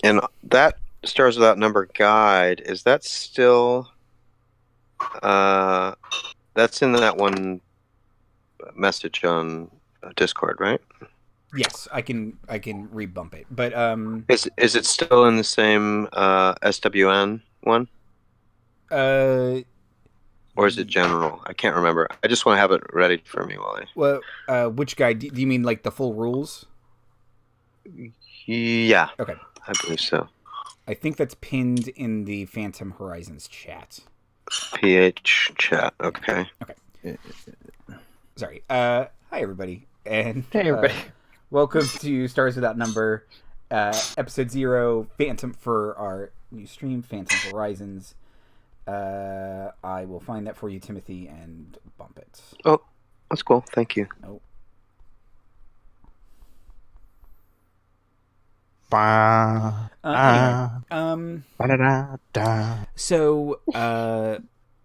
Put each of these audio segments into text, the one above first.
And that Stars Without Number guide, is that still that's in that one message on Discord, right? Yes, I can rebump it, but Is it still in the same SWN one, uh, or is it general? I can't remember. I just want to have it ready for me while well, which guy? Do you mean like the full rules? Yeah, Okay, I believe so. I think that's pinned in the Phantom Horizons chat. PH chat. Okay. Okay, sorry. Hi everybody, and Hey, everybody. welcome to Stars Without Number, episode 0, Phantom for our new stream, Phantom Horizons. I will find that for you, Timothy, and bump it. Oh, that's cool. Thank you. Oh. Anyway, so we're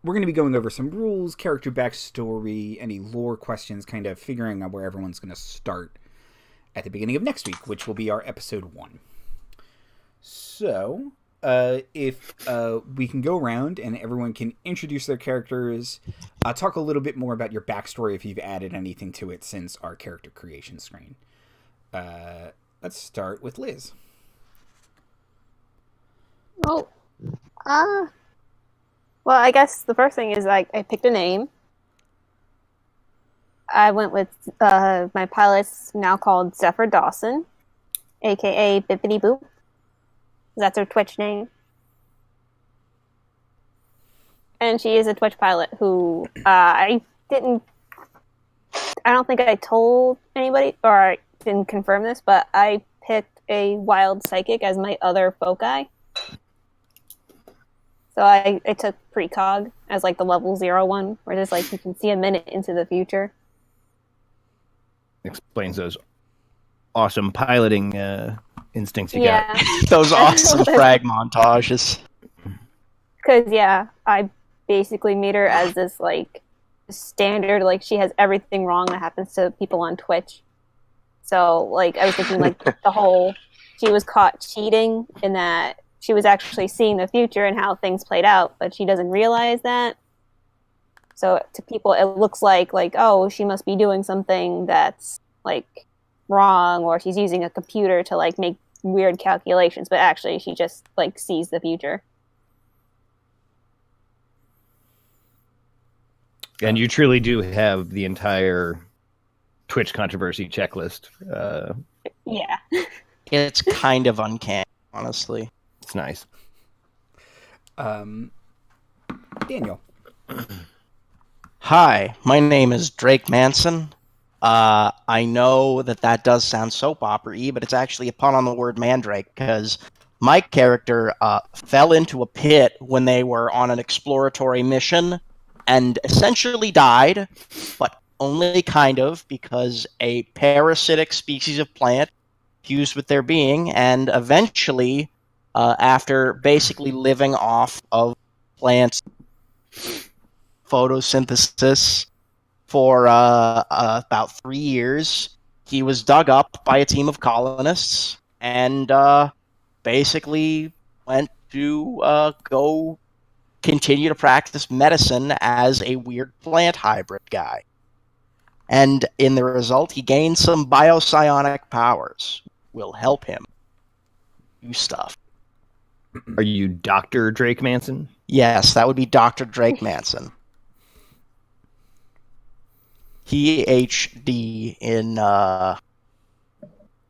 going to be going over some rules, character backstory, any lore questions, kind of figuring out where everyone's going to start at the beginning of next week, which will be our episode 1. So, if we can go around and everyone can introduce their characters, talk a little bit more about your backstory if you've added anything to it since our character creation screen. Let's start with Liz. Oh, well, I guess the first thing is I picked a name. I went with my pilot's now called Zephyr Dawson, aka Bippity Boop. That's her Twitch name. And she is a Twitch pilot who I don't think I told anybody, or I didn't confirm this, but I picked a wild psychic as my other foci. So I took precog as like the level 0 one, where there's like you can see a minute into the future. Explains those awesome piloting instincts you Yeah. got. Those awesome frag montages. Because, yeah, I basically made her as this, like, standard, like, she has everything wrong that happens to people on Twitch. So, like, I was thinking, like, the whole, she was caught cheating in that she was actually seeing the future and how things played out, but she doesn't realize that. So, to people, it looks like, oh, she must be doing something that's, like, wrong, or she's using a computer to, like, make weird calculations, but actually she just, like, sees the future. And you truly do have the entire Twitch controversy checklist. Yeah. It's kind of uncanny, honestly. It's nice. Daniel. Hi, my name is Drake Manson. I know that does sound soap opera-y, but it's actually a pun on the word mandrake, because my character fell into a pit when they were on an exploratory mission and essentially died, but only kind of, because a parasitic species of plant fused with their being, and eventually, after basically living off of plants' photosynthesis for about 3 years, he was dug up by a team of colonists and basically went to go continue to practice medicine as a weird plant hybrid guy. And in the result, he gained some biopsionic powers. Will help him do stuff. Are you Dr. Drake Manson? Yes, that would be Dr. Drake Manson. PhD in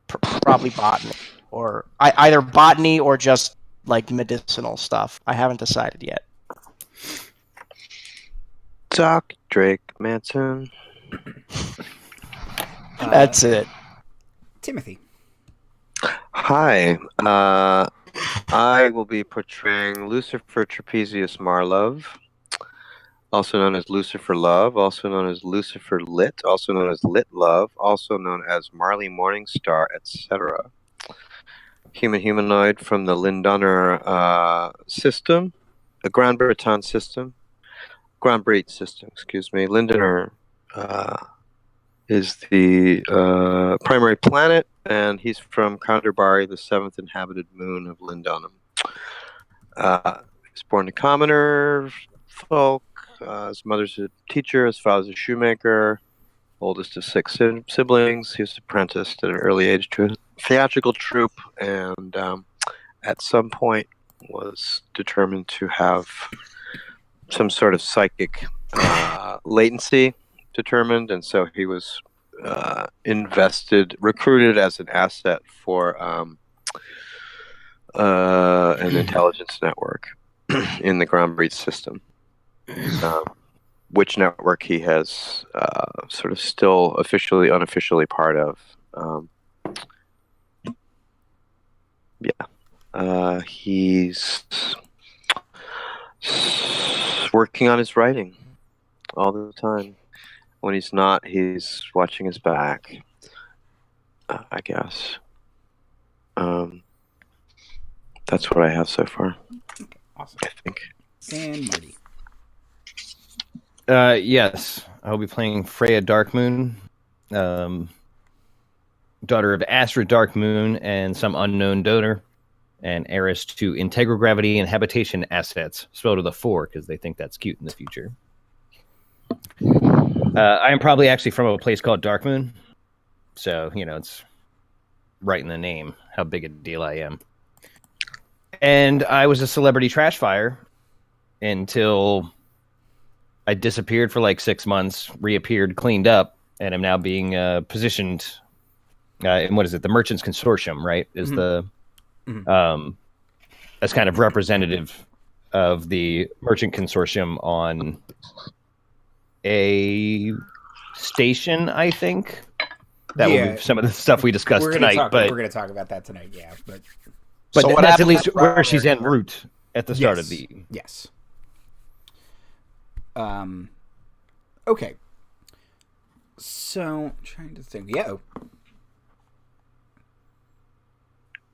probably botany, or either botany or just like medicinal stuff. I haven't decided yet. Doc Drake Manson. That's it. Timothy. Hi. I will be portraying Lucifer Trapezius Marlove, also known as Lucifer Love, also known as Lucifer Lit, also known as Lit Love, also known as Marley Morningstar, etc. Human humanoid from the Lindunner system, the Grand Breton system, Grand Breed system, excuse me. Lindunner is the primary planet, and he's from Kandarbari, the seventh inhabited moon of Lindonum. He's born to commoner folk. His mother's a teacher, his father's a shoemaker. Oldest of six siblings. He was apprenticed at an early age to a theatrical troupe, and at some point was determined to have some sort of psychic latency determined, and so he was recruited as an asset for an intelligence network in the Groundbreed system. Which network he has sort of still officially, unofficially part of. He's working on his writing all the time. When he's not, he's watching his back, I guess. That's what I have so far. Awesome. I think. And Marty. Yes, I'll be playing Freya Darkmoon, daughter of Astrid Darkmoon and some unknown donor, and heiress to integral gravity and habitation assets, spelled with a 4 because they think that's cute in the future. I am probably actually from a place called Darkmoon, so, it's right in the name how big a deal I am. And I was a celebrity trash fire until I disappeared for like 6 months, reappeared, cleaned up, and I'm now being positioned in what is it? The Merchants Consortium, right? Is the as kind of representative of the Merchant Consortium on a station, I think. That will be some of the stuff we discussed tonight. But we're going to talk about that tonight, yeah. But so that's at least where she's en route at the start of the... Yes. Okay. So, I'm trying to think. Yeah.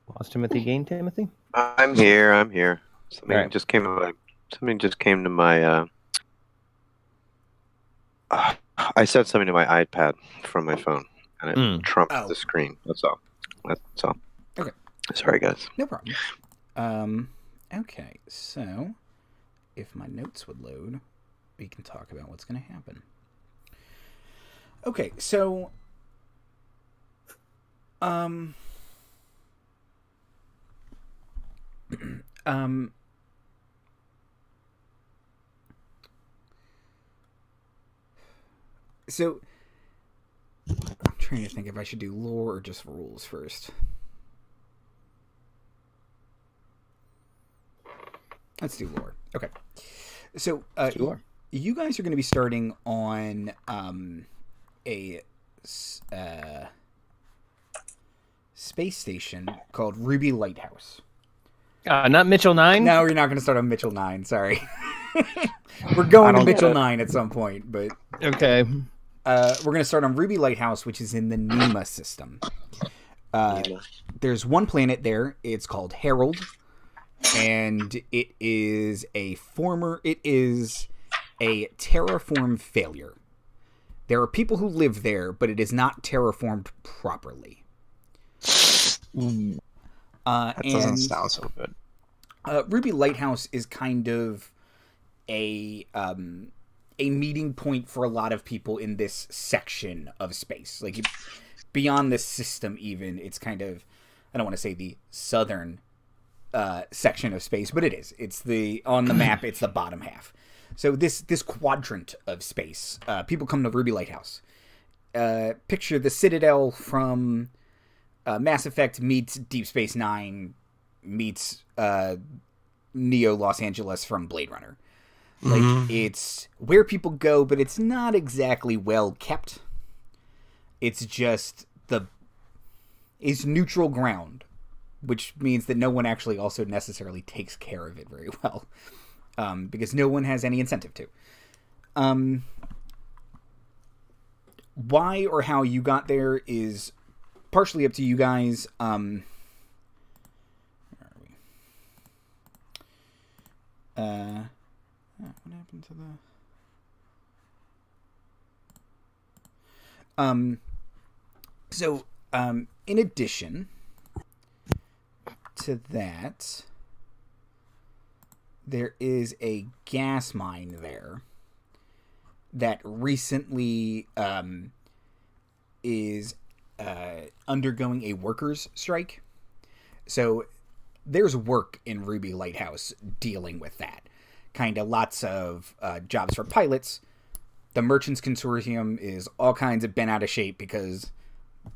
Lost Timothy, gained Timothy? I'm here. Something just came to my I said something to my iPad from my phone, and it trumped the screen. That's all. Okay. Sorry, guys. No problem. Okay, so if my notes would load, we can talk about what's going to happen. Okay, so so I'm trying to think if I should do lore or just rules first. Let's do lore. Okay. So you guys are going to be starting on a space station called Ruby Lighthouse. Not Mitchell 9? No, we're not going to start on Mitchell 9. Sorry. We're going to Mitchell 9 at some point, but... Okay. We're going to start on Ruby Lighthouse, which is in the Nema system. There's one planet there. It's called Herald. And it is a terraform failure. There are people who live there, but it is not terraformed properly. That doesn't sound so good. Ruby Lighthouse is kind of a meeting point for a lot of people in this section of space. Like, beyond this system even, it's kind of, I don't want to say the southern section of space, but it is. It's on the map, it's the bottom half. So this quadrant of space, people come to Ruby Lighthouse. Picture the Citadel from Mass Effect meets Deep Space Nine meets Neo Los Angeles from Blade Runner. Like, it's where people go, but it's not exactly well kept. It's just it's neutral ground, which means that no one actually also necessarily takes care of it very well, because no one has any incentive to. Why or how you got there is partially up to you guys. Where are we? What happened to the... in addition to that, there is a gas mine there that recently is undergoing a workers' strike. So there's work in Ruby Lighthouse dealing with that. Kind of lots of jobs for pilots. The Merchants Consortium is all kinds of bent out of shape because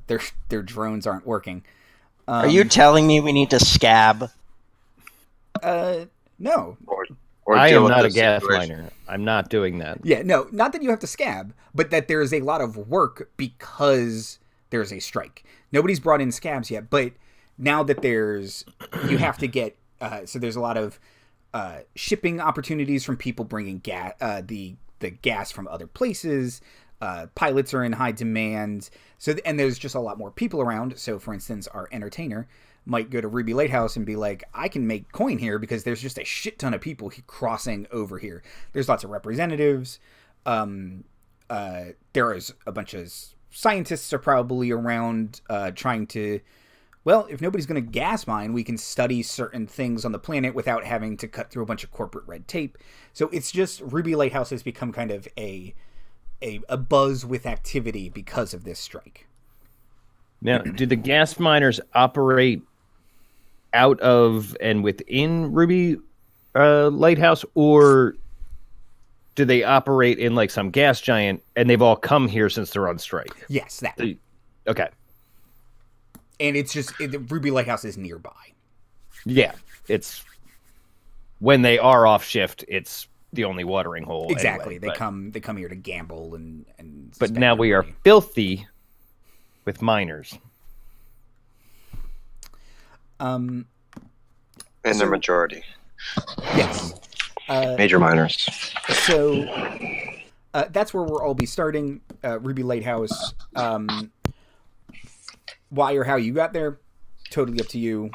their drones aren't working. Are you telling me we need to scab? No. Or I deal am with not a this gas situation. miner. I'm not doing that. Yeah, no, not that you have to scab, but that there's a lot of work because there's a strike. Nobody's brought in scabs yet, but now that you have to get, so there's a lot of shipping opportunities from people bringing the gas from other places. Pilots are in high demand. And there's just a lot more people around. So, for instance, our entertainer might go to Ruby Lighthouse and be like, I can make coin here because there's just a shit ton of people crossing over here. There's lots of representatives. There is a bunch of scientists are probably around trying to, well, if nobody's going to gas mine, we can study certain things on the planet without having to cut through a bunch of corporate red tape. So it's just Ruby Lighthouse has become kind of a buzz with activity because of this strike. Now, do the gas miners operate out of and within Ruby Lighthouse, or do they operate in like some gas giant and they've all come here since they're on strike? Yes, that. Okay. And it's just Ruby Lighthouse is nearby. Yeah, it's when they are off shift, it's the only watering hole. Exactly. Anyway, they come here to gamble and but spend now their we are money. filthy with miners. In their majority. Yes. Major miners. So that's where we'll all be starting. Ruby Lighthouse. Why or how you got there, totally up to you.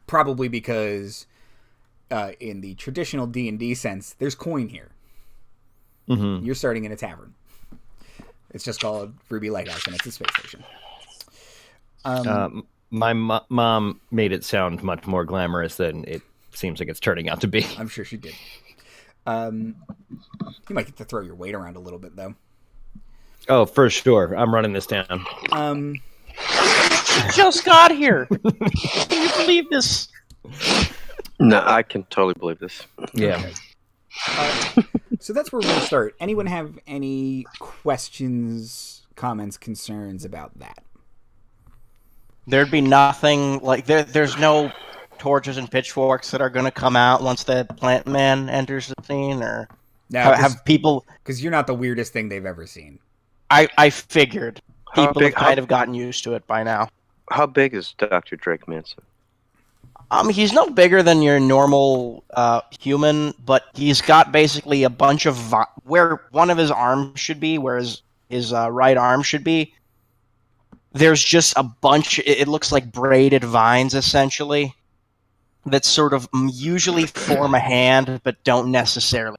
Probably because in the traditional D&D sense, there's coin here. Mm-hmm. You're starting in a tavern. It's just called Ruby Lighthouse, and it's a space station. My mom made it sound much more glamorous than it seems like it's turning out to be. I'm sure she did. You might get to throw your weight around a little bit, though. Oh, for sure. I'm running this down. Just got here. Can you believe this? No, I can totally believe this. Yeah. Okay. So that's where we're going to start. Anyone have any questions, comments, concerns about that? There'd be nothing like there's no torches and pitchforks that are going to come out once the plant man enters the scene, or have people? Because you're not the weirdest thing they've ever seen. I figured How people big- have kind of gotten used to it by now. How big is Dr. Drakeman? He's no bigger than your normal human, but he's got basically a bunch of where one of his arms should be, where his right arm should be. There's just a bunch. It looks like braided vines, essentially, that sort of usually form a hand, but don't necessarily.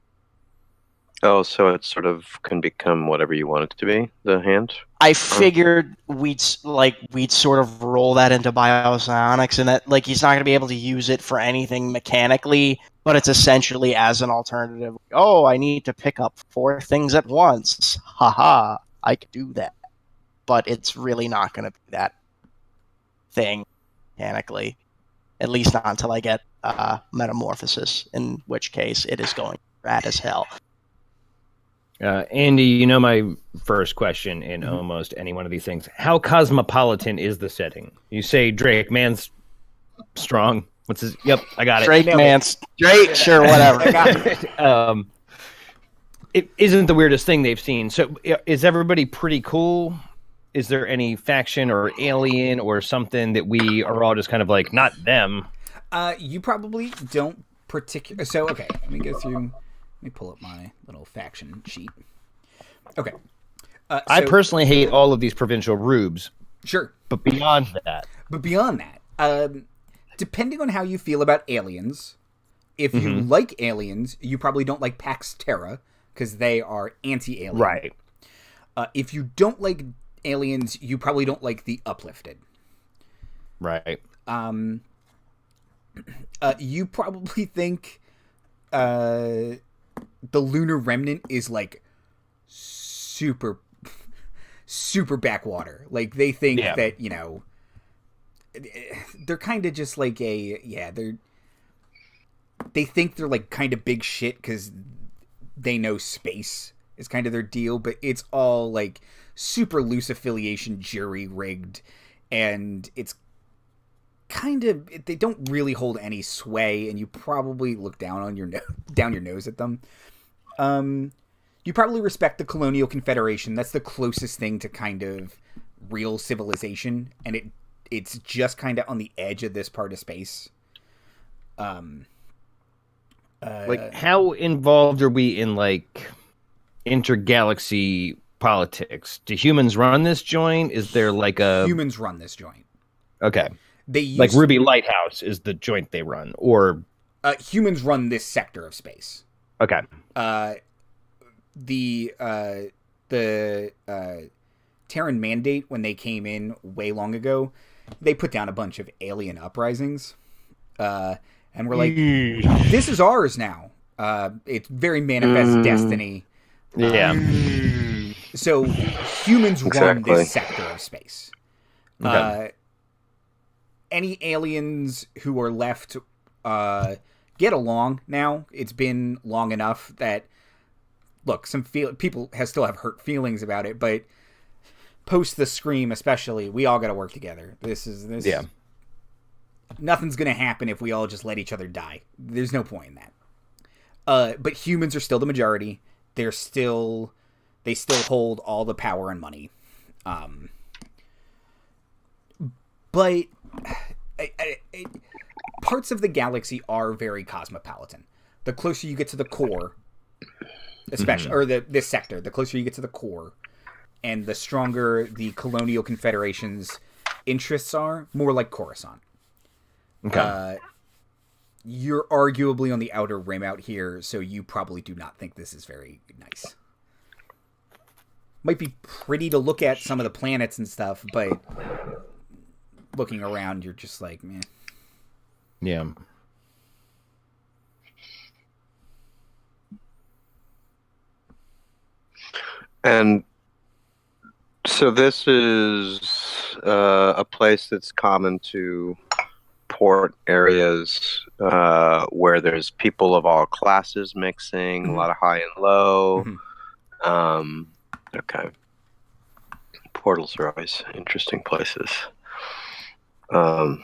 Oh, so it sort of can become whatever you want it to be, the hand? I figured we'd sort of roll that into biopsionics, and that he's not going to be able to use it for anything mechanically, but it's essentially as an alternative. Oh, I need to pick up 4 things at once. Haha, I could do that, but it's really not going to be that thing mechanically, at least not until I get metamorphosis, in which case it is going rad as hell. Andy, you know my first question in almost any one of these things. How cosmopolitan is the setting? You say Drakeman's strong. What's his? Yep, I got it. Drakeman's straight, sure, whatever. It isn't the weirdest thing they've seen. So is everybody pretty cool? Is there any faction or alien or something that we are all just kind of like, not them? You probably don't particularly. So, okay, let me go through. Let me pull up my little faction sheet. Okay. I personally hate all of these provincial rubes. Sure. But beyond that. Depending on how you feel about aliens, if you like aliens, you probably don't like Pax Terra, because they are anti-alien. Right. If you don't like aliens, you probably don't like the uplifted. Right. You probably think the Lunar Remnant is like super backwater. Like they think that, you know, they're kind of just like they think they're like kind of big shit because they know space is kind of their deal, but it's all like super loose affiliation, jury rigged, and it's kind of, they don't really hold any sway, and you probably look down on your down your nose at them. You probably respect the Colonial Confederation. That's the closest thing to kind of real civilization, and it's just kind of on the edge of this part of space. Like, how involved are we in like intergalaxy politics? Do humans run this joint? Is there like a humans run this joint? Okay, they use, like Ruby Lighthouse is the joint they run, or humans run this sector of space. Okay. The Terran Mandate, when they came in way long ago, they put down a bunch of alien uprisings, and we're like, this is ours now. It's very manifest destiny. Yeah. So humans run this sector of space. Okay. Any aliens who are left get along now. It's been long enough that, look, some people still have hurt feelings about it, but post the Scream especially, we all got to work together. This. Yeah. Nothing's going to happen if we all just let each other die. There's no point in that. But humans are still the majority. They still hold all the power and money. But parts of the galaxy are very cosmopolitan. The closer you get to the core, especially, or this sector, the closer you get to the core, and the stronger the Colonial Confederation's interests are, more like Coruscant. Okay. You're arguably on the outer rim out here, so you probably do not think this is very nice. Might be pretty to look at some of the planets and stuff, but looking around, you're just like, man. Yeah. And so this is a place that's common to port areas where there's people of all classes mixing, a lot of high and low. Okay. Portals are always interesting places. I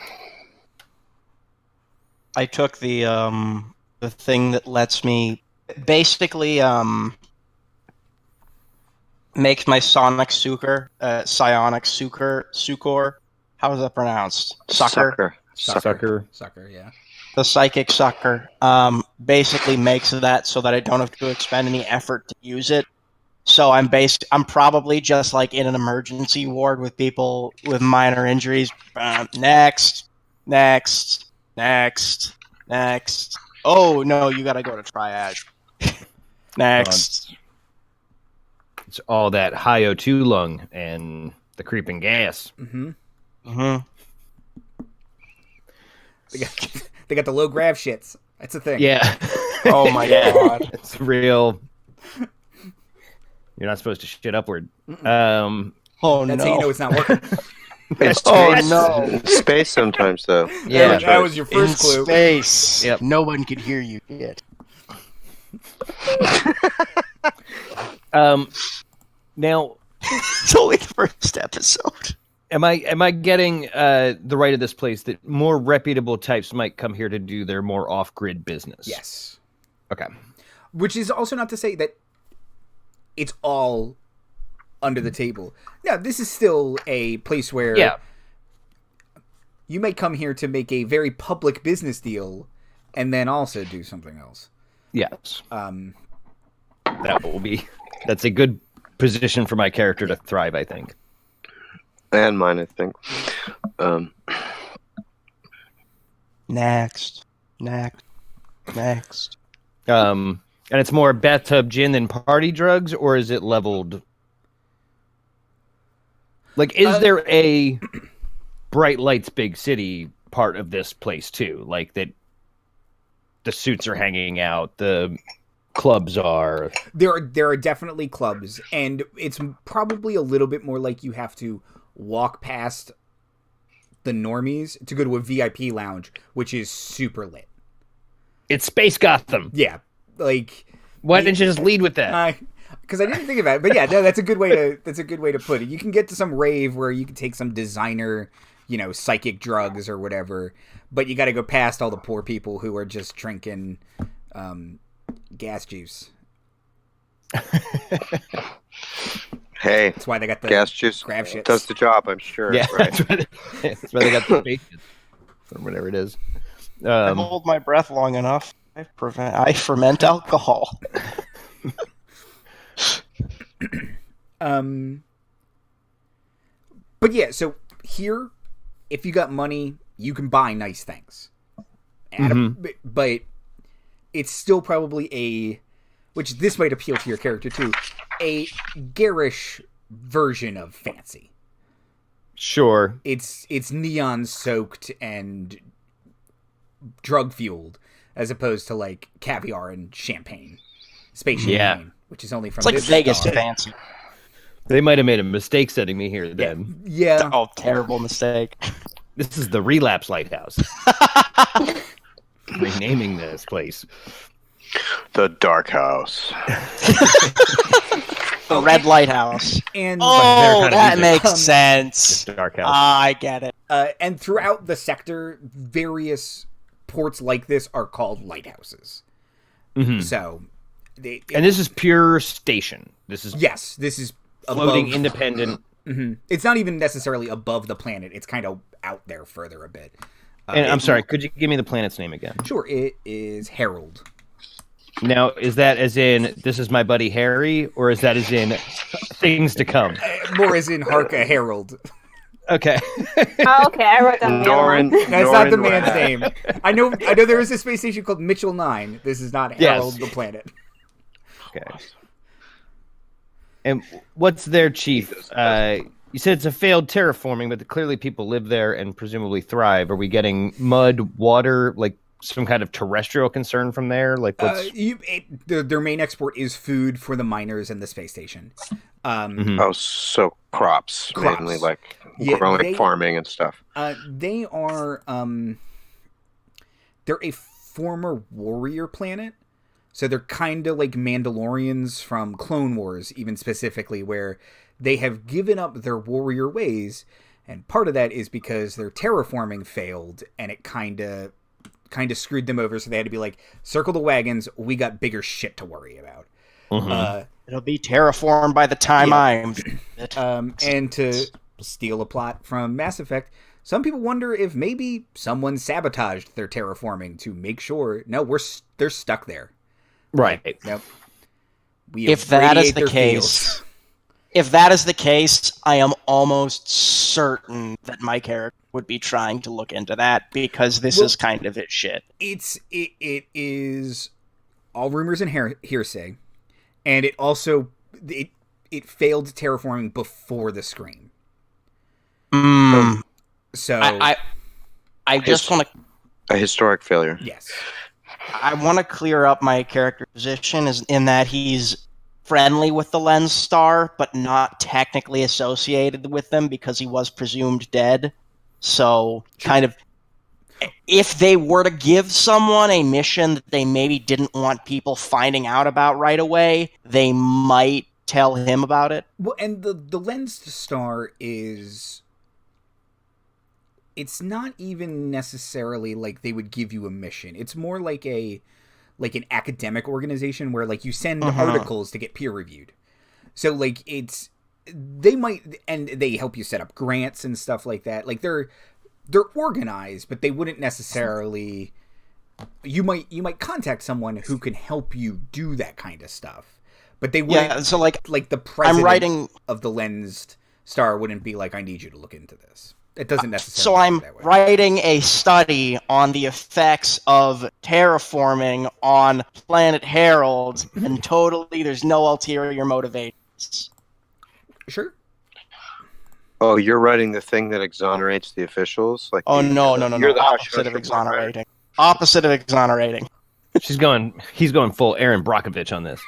took the thing that lets me basically makes my Succour. How is that pronounced? Succour. Succour, yeah. The psychic Succour basically makes that so that I don't have to expend any effort to use it. So I'm probably just like in an emergency ward with people with minor injuries. Next. Oh no, you gotta go to triage. Next. It's all that high O2 lung and the creeping gas. They got the low grav shits. That's a thing. Yeah. Oh my god. It's real. You're not supposed to shit upward. Oh That's how you know it's not working. It's no. Space sometimes, though. Yeah. That was your first clue. Space. Yep. No one can hear you yet. Now, it's only the first episode. am I getting the right of this place that more reputable types might come here to do their more off-grid business? Yes. Okay. Which is also not to say that it's all under the table. No, this is still a place where you may come here to make a very public business deal and then also do something else. Yes. That's a good position for my character to thrive, I think. And mine, I think. Next. And it's more bathtub gin than party drugs, or is it leveled? Like, is there a bright lights, big city part of this place too? Like that, the suits are hanging out, the clubs are. There are definitely clubs, and it's probably a little bit more like you have to walk past the normies to go to a VIP lounge, which is super lit. It's Space Gotham. Yeah, like why didn't you just lead with that? Because I didn't think about it, but yeah, no, that's a good way to put it. You can get to some rave where you can take some designer, psychic drugs or whatever, but you got to go past all the poor people who are just drinking gas juice. Hey, that's why they got the gas juice. Grab shits. Does the job, I'm sure. Yeah, right? that's why they got the patience or whatever it is. I hold my breath long enough. I ferment alcohol. But yeah, so here, if you got money, you can buy nice things. But it's still probably which this might appeal to your character too, a garish version of fancy. Sure. It's neon soaked and drug fueled, as opposed to like caviar and champagne, space champagne, which is only from it's like this Vegas star. fancy. They might have made a mistake sending me here then. Yeah. Oh, terrible mistake. This is the Relapse Lighthouse. Renaming this place. The Dark House. The Red Lighthouse. And that makes sense. The Dark House. I get it. And throughout the sector, various ports like this are called lighthouses. So, and this is pure station. This is this is floating above, independent. It's not even necessarily above the planet. It's kind of out there further a bit. And I'm sorry, could you give me the planet's name again? Sure, it is Herald. Now, is that as in this is my buddy Harry, or is that as in things to come? More as in Harka Herald. Okay. Oh, okay, I wrote down Norin. That's not the man's name. I know there is a space station called Mitchell 9. This is not Herald the planet. Okay. And what's their chief? You said it's a failed terraforming, but clearly people live there and presumably thrive. Are we getting mud, water, like some kind of terrestrial concern from there? Like what's... their main export is food for the miners and the space station. So crops. Mainly like growing, farming and stuff. They are they're a former warrior planet. So they're kind of like Mandalorians from Clone Wars, even specifically, where they have given up their warrior ways, and part of that is because their terraforming failed, and it kind of screwed them over. So they had to be like, circle the wagons. We got bigger shit to worry about. It'll be terraformed by the time I'm. And to steal a plot from Mass Effect, some people wonder if maybe someone sabotaged their terraforming to make sure. No, they're stuck there. Right. Nope. If that is the case, I am almost certain that my character would be trying to look into that because this is kind of his shit. It is all rumors and hearsay, and it also it failed terraforming before the Scream. So I just want to a historic failure. Yes. I want to clear up my character position is in that he's friendly with the Lens Star, but not technically associated with them because he was presumed dead. So, kind of, if they were to give someone a mission that they maybe didn't want people finding out about right away, they might tell him about it. Well, and the Lens Star is... It's not even necessarily like they would give you a mission. It's more like an academic organization where like you send articles to get peer reviewed. So like they might, and they help you set up grants and stuff like that. Like they're organized, but they wouldn't necessarily. You might contact someone who can help you do that kind of stuff, but they wouldn't. Yeah, so like the president of the Lensed Star wouldn't be like, I need you to look into this. It doesn't necessarily. So I'm writing a study on the effects of terraforming on planet Heralds, and totally there's no ulterior motivations. Sure. Oh, you're writing the thing that exonerates the officials? Like Oh, the, no. You're the hush Opposite of hush report writer. exonerating. Opposite of exonerating. He's going full Aaron Brockovich on this.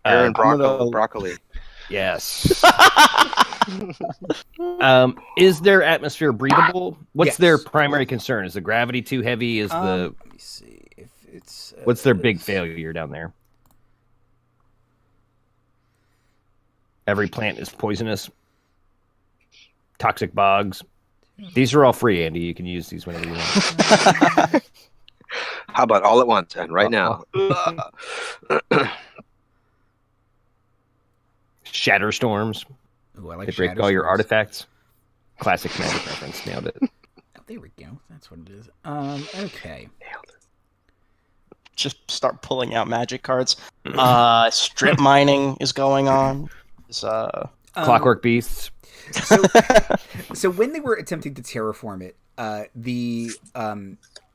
Aaron I'm Broccoli. Yes. Is their atmosphere breathable? What's Yes. their primary concern? Is the gravity too heavy? Is the Let me see if it's. what's their big failure down there? Every plant is poisonous. Toxic bogs. These are all free, Andy. You can use these whenever you want. How about all at once and right now? Shatter storms. Ooh, I like They break shatter all your storms. artifacts. Classic magic reference. Nailed it. Oh, there we go. That's what it is. Okay. Just start pulling out magic cards. Strip mining is going on. Clockwork beasts. So when they were attempting to terraform it, the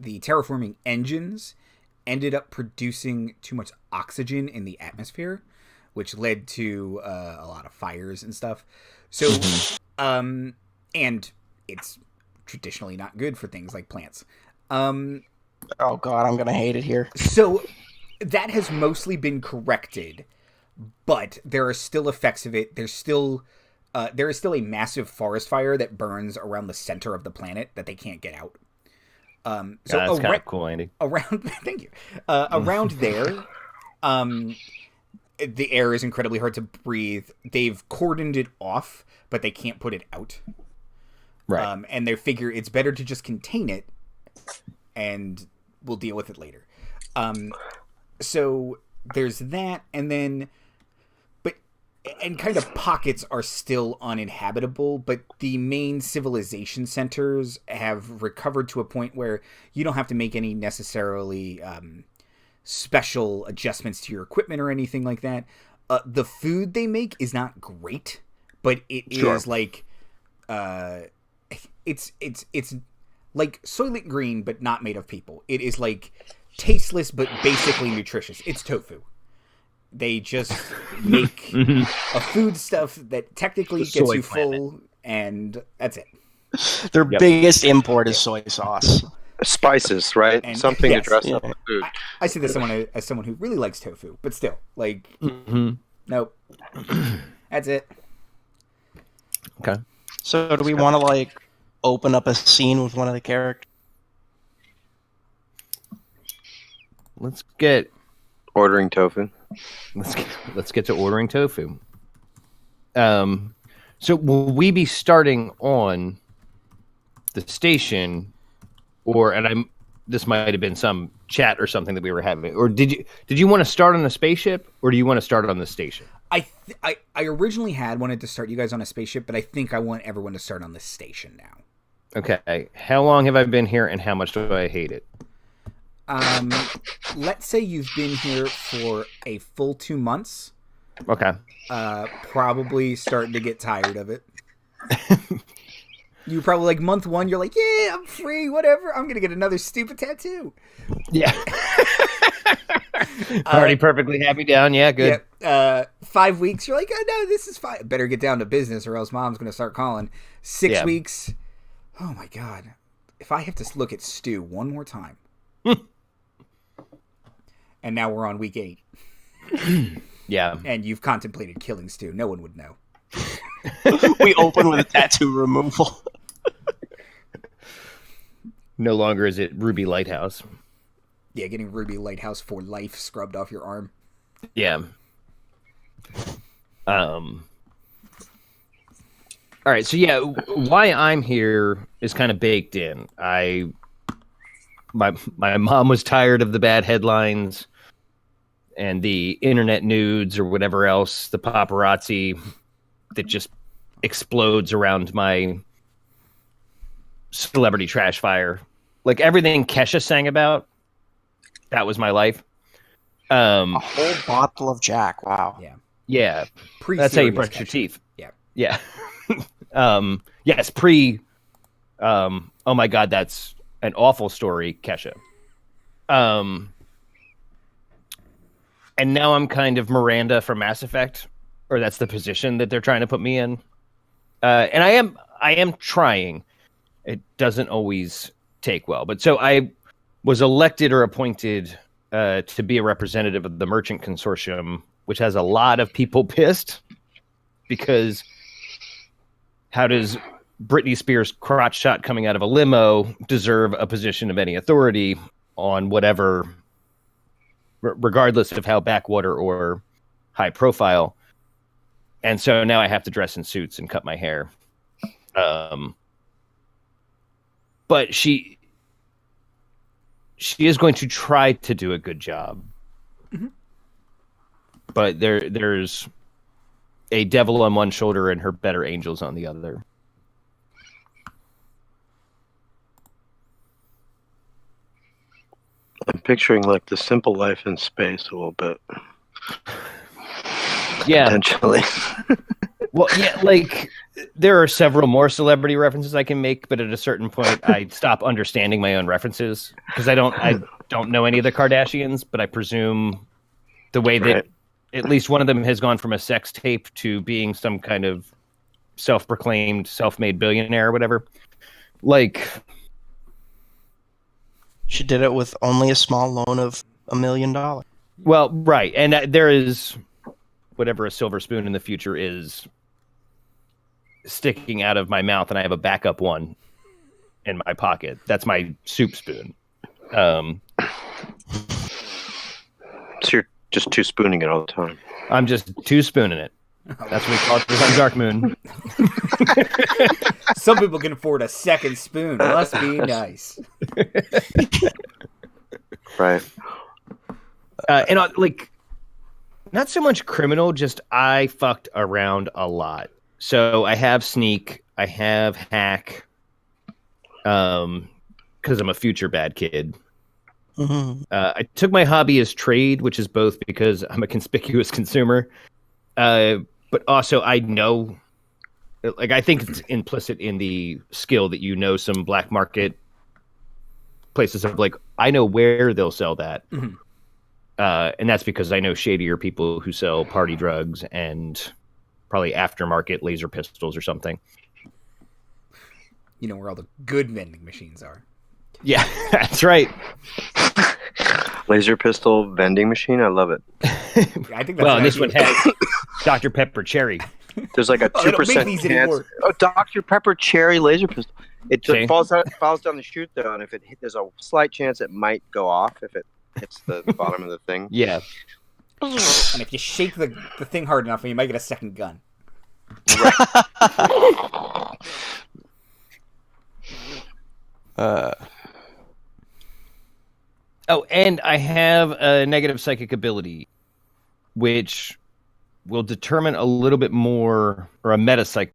terraforming engines ended up producing too much oxygen in the atmosphere, which led to a lot of fires and stuff. So, and it's traditionally not good for things like plants. Oh god, I'm gonna hate it here. So that has mostly been corrected, but there are still effects of it. There is still a massive forest fire that burns around the center of the planet that they can't get out. So That's kind of cool, Andy. Around, thank you. Around there, the air is incredibly hard to breathe. They've cordoned it off, but they can't put it out. Right. And they figure it's better to just contain it, and we'll deal with it later. So there's that, and then, and kind of pockets are still uninhabitable, but the main civilization centers have recovered to a point where you don't have to make any necessarily special adjustments to your equipment or anything like that. The food they make is not great, but it is like it's like Soylent Green, but not made of people. It is like tasteless, but basically nutritious. It's tofu. They just make a food stuff that technically gets you full, and that's it. Their biggest import is soy sauce. Spices, right? And, Something yes, to dress up the food. I say this as someone who really likes tofu, but still, like, nope. That's it. Okay. So do we want to like open up a scene with one of the characters? Let's get Ordering tofu. let's get to ordering tofu. So will we be starting on the station, this might have been some chat or something that we were having, or did you want to start on a spaceship, or do you want to start on the station? I originally wanted to start you guys on a spaceship, but I think I want everyone to start on the station now. Okay. How long have I been here, and how much do I hate it? Let's say you've been here for a full 2 months. Okay. Probably starting to get tired of it. You probably like month 1, you're like, yeah, I'm free, whatever. I'm gonna get another stupid tattoo. Yeah. Already perfectly happy down. Yeah, good. Yeah. 5 weeks, you're like, oh no, this is fine. Better get down to business, or else mom's gonna start calling. 6 weeks. Oh my god. If I have to look at Stu one more time. And now we're on week 8. Yeah. And you've contemplated killing Stu. No one would know. We open with a tattoo removal. No longer is it Ruby Lighthouse. Yeah, getting Ruby Lighthouse for life scrubbed off your arm. Yeah. All right, so yeah, why I'm here is kind of baked in. My mom was tired of the bad headlines and the internet nudes or whatever else, the paparazzi that just explodes around my celebrity trash fire. Like everything Kesha sang about, that was my life. A whole bottle of Jack. Wow. Yeah. Yeah. That's how you brush your teeth. Yeah. Yeah. Yes, oh my god, that's an awful story, Kesha. And now I'm kind of Miranda from Mass Effect, or that's the position that they're trying to put me in. And I am trying. It doesn't always take well, but so I was elected or appointed to be a representative of the Merchant Consortium, which has a lot of people pissed because how does Britney Spears' crotch shot coming out of a limo deserve a position of any authority on whatever, regardless of how backwater or high profile? And so now I have to dress in suits and cut my hair. But she is going to try to do a good job. Mm-hmm. But there's a devil on one shoulder and her better angels on the other. I'm picturing like the simple life in space a little bit. Yeah. Potentially. Well, yeah, like there are several more celebrity references I can make, but at a certain point I stop understanding my own references because I don't know any of the Kardashians, but I presume the way that at least one of them has gone from a sex tape to being some kind of self-proclaimed, self-made billionaire or whatever. Like, she did it with only a small loan of $1 million. Well, right. And there is whatever a silver spoon in the future is sticking out of my mouth, and I have a backup one in my pocket. That's my soup spoon. So you're just two spooning it all the time. I'm just two spooning it. That's what we call it on Dark Moon. Some people can afford a second spoon. Must be nice. Right. And like, not so much criminal, just I fucked around a lot. So I have sneak, I have hack, because I'm a future bad kid. Mm-hmm. I took my hobby as trade, which is both because I'm a conspicuous consumer, but also I know, like, I think it's implicit in the skill that you know some black market places of, like, I know where they'll sell that. Mm-hmm. And that's because I know shadier people who sell party drugs and probably aftermarket laser pistols or something. You know where all the good vending machines are. Yeah, that's right. Laser pistol vending machine. I love it. I think that's well, this one has Dr. Pepper Cherry. There's like a 2% chance. Oh, Dr. Pepper Cherry laser pistol. It just falls down the chute though, and if there's a slight chance it might go off if it hits the bottom of the thing. Yeah. And if you shake the thing hard enough, you might get a second gun. Right. Oh, and I have a negative psychic ability, which will determine a little bit more, or a meta psychic